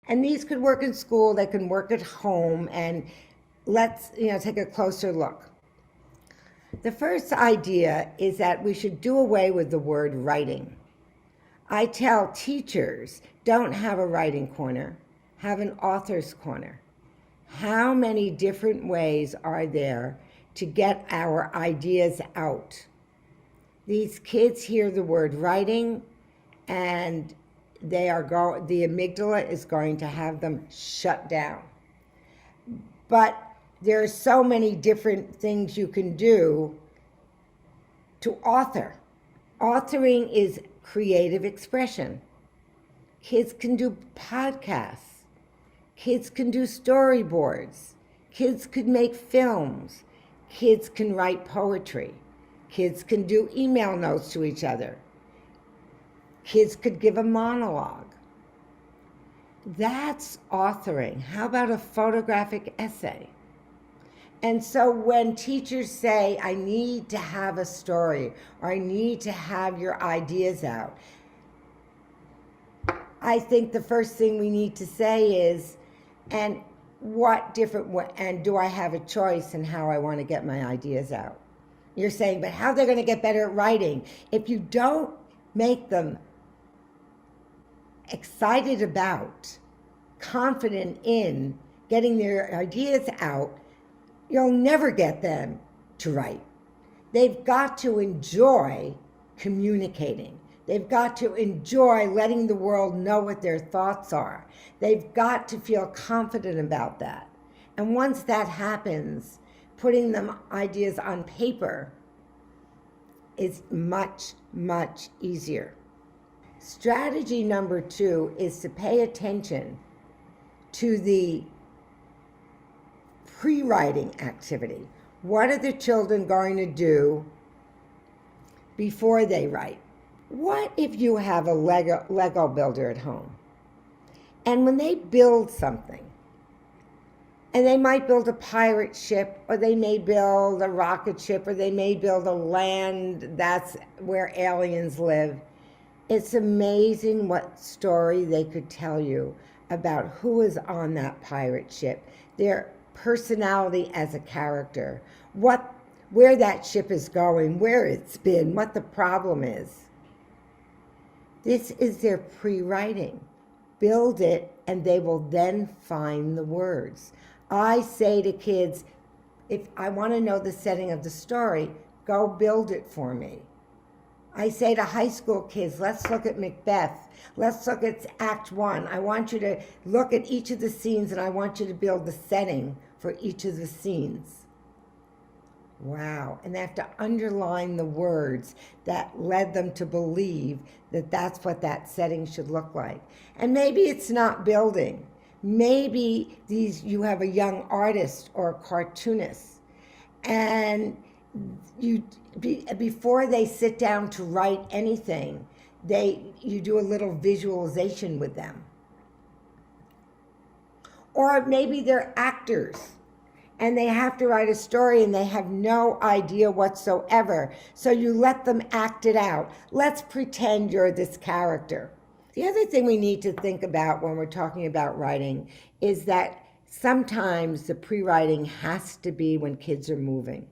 And these could work in school, they can work at home, and let's take a closer look. The first idea is that we should do away with the word writing. I tell teachers, don't have a writing corner, have an author's corner. How many different ways are there to get our ideas out? These kids hear the word writing and the amygdala is going to have them shut down. But there are so many different things you can do to author. Authoring is creative expression. Kids can do podcasts. Kids can do storyboards. Kids could make films. Kids can write poetry. Kids can do email notes to each other. Kids could give a monologue. That's authoring. How about a photographic essay? And so when teachers say, I need to have a story, or I need to have your ideas out, I think the first thing we need to say is, and do I have a choice in how I want to get my ideas out? You're saying, but how are they going to get better at writing? If you don't make them excited about, confident in getting their ideas out, you'll never get them to write. They've got to enjoy communicating. They've got to enjoy letting the world know what their thoughts are. They've got to feel confident about that. And once that happens, putting them ideas on paper is much, much easier. Strategy number 2 is to pay attention to the pre-writing activity. What are the children going to do before they write? What if you have a Lego builder at home? And when they build something, and they might build a pirate ship, or they may build a rocket ship, or they may build a land that's where aliens live, it's amazing what story they could tell you about who is on that pirate ship, their personality as a character, where that ship is going, where it's been, what the problem is. This is their pre-writing. Build it, and they will then find the words. I say to kids, if I want to know the setting of the story, go build it for me. I say to high school kids, let's look at Macbeth. Let's look at Act 1. I want you to look at each of the scenes, and I want you to build the setting for each of the scenes. Wow. And they have to underline the words that led them to believe that that's what that setting should look like. And maybe it's not building. Maybe you have a young artist or a cartoonist, and before they sit down to write anything, you do a little visualization with them. Or maybe they're actors and they have to write a story and they have no idea whatsoever. So you let them act it out. Let's pretend you're this character. The other thing we need to think about when we're talking about writing is that sometimes the pre-writing has to be when kids are moving.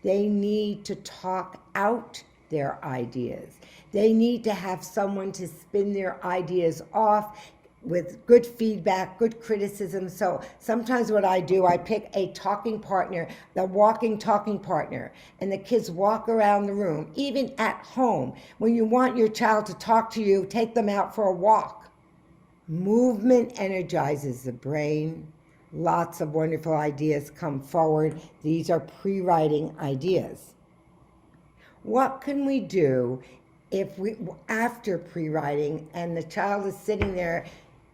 They need to talk out their ideas. They need to have someone to spin their ideas off with good feedback, good criticism. So sometimes what I do, I pick a talking partner, the walking talking partner, and the kids walk around the room. Even at home, when you want your child to talk to you, take them out for a walk. Movement energizes the brain. Lots of wonderful ideas come forward. These are pre-writing ideas. What can we do after pre-writing and the child is sitting there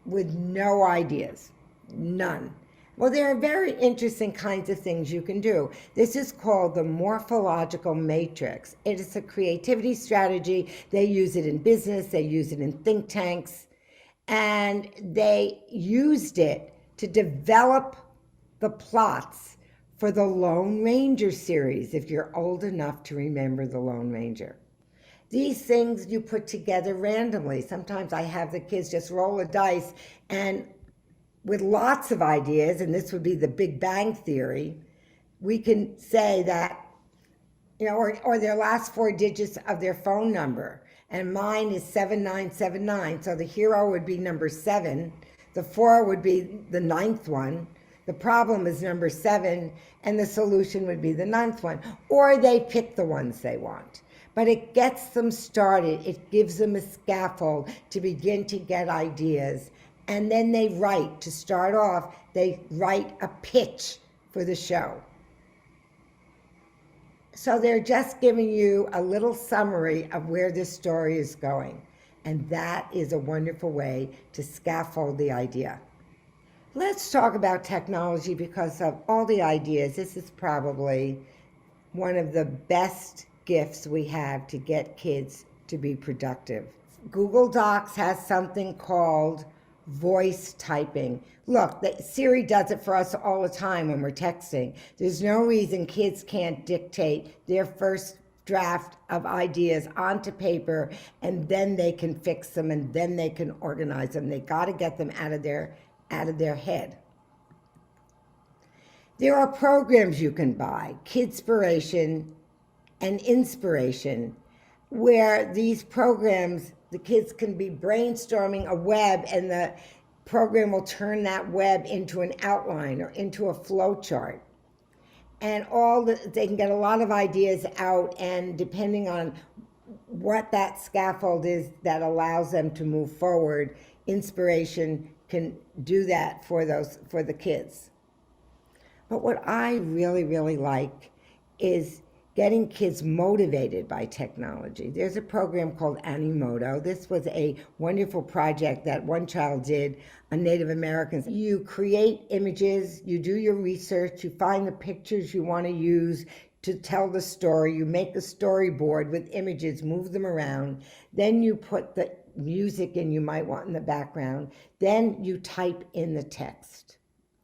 with no ideas? None. Well, there are very interesting kinds of things you can do. This is called the morphological matrix. It is a creativity strategy. They use it in business. They use it in think tanks. And they used it to develop the plots for the Lone Ranger series, if you're old enough to remember the Lone Ranger. These things you put together randomly. Sometimes I have the kids just roll a dice and with lots of ideas, and this would be the Big Bang Theory, we can say that, or their last four digits of their phone number. And mine is 7979. So the hero would be number 7. The 4 would be the ninth one. The problem is number 7, and the solution would be the ninth one. Or they pick the ones they want. But it gets them started. It gives them a scaffold to begin to get ideas. And then they write. To start off, they write a pitch for the show. So they're just giving you a little summary of where this story is going. And that is a wonderful way to scaffold the idea. Let's talk about technology, because of all the ideas, this is probably one of the best gifts we have to get kids to be productive. Google Docs has something called voice typing. Look, Siri does it for us all the time when we're texting. There's no reason kids can't dictate their first draft of ideas onto paper, and then they can fix them, and then they can organize them. They got to get them out of their head. There are programs you can buy, Kidspiration and Inspiration, where these programs, the kids can be brainstorming a web, and the program will turn that web into an outline or into a flow chart. And they can get a lot of ideas out, and depending on what that scaffold is that allows them to move forward, Inspiration can do that for the kids. But what I really, really like is getting kids motivated by technology. There's a program called Animoto. This was a wonderful project that one child did on Native Americans. You create images, you do your research, you find the pictures you want to use to tell the story, you make a storyboard with images, move them around, then you put the music in you might want in the background, then you type in the text.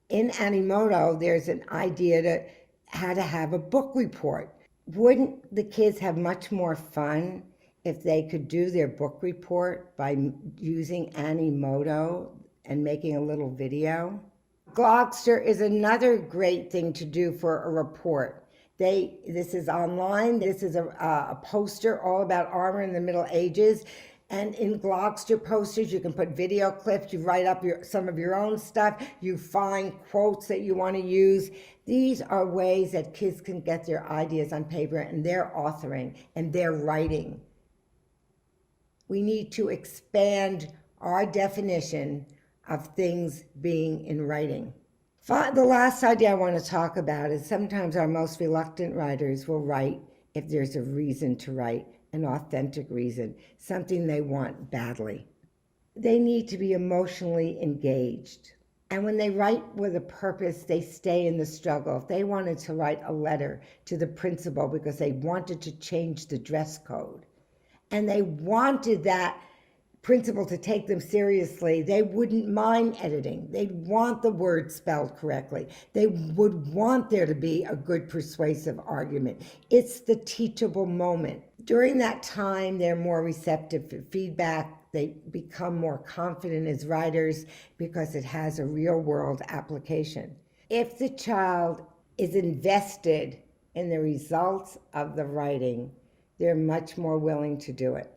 In Animoto, there's an idea to how to have a book report. Wouldn't the kids have much more fun if they could do their book report by using Animoto and making a little video? Glogster is another great thing to do for a report. This is online. This is a poster all about armor in the Middle Ages. And in Glogster posters, you can put video clips, you write up some of your own stuff, you find quotes that you want to use. These are ways that kids can get their ideas on paper, and they're authoring and they're writing. We need to expand our definition of things being in writing. The last idea I want to talk about is sometimes our most reluctant writers will write if there's a reason to write. An authentic reason, something they want badly. They need to be emotionally engaged. And when they write with a purpose, they stay in the struggle. If they wanted to write a letter to the principal because they wanted to change the dress code, and they wanted that principal to take them seriously, they wouldn't mind editing. They'd want the word spelled correctly. They would want there to be a good persuasive argument. It's the teachable moment. During that time, they're more receptive to feedback. They become more confident as writers because it has a real-world application. If the child is invested in the results of the writing, they're much more willing to do it.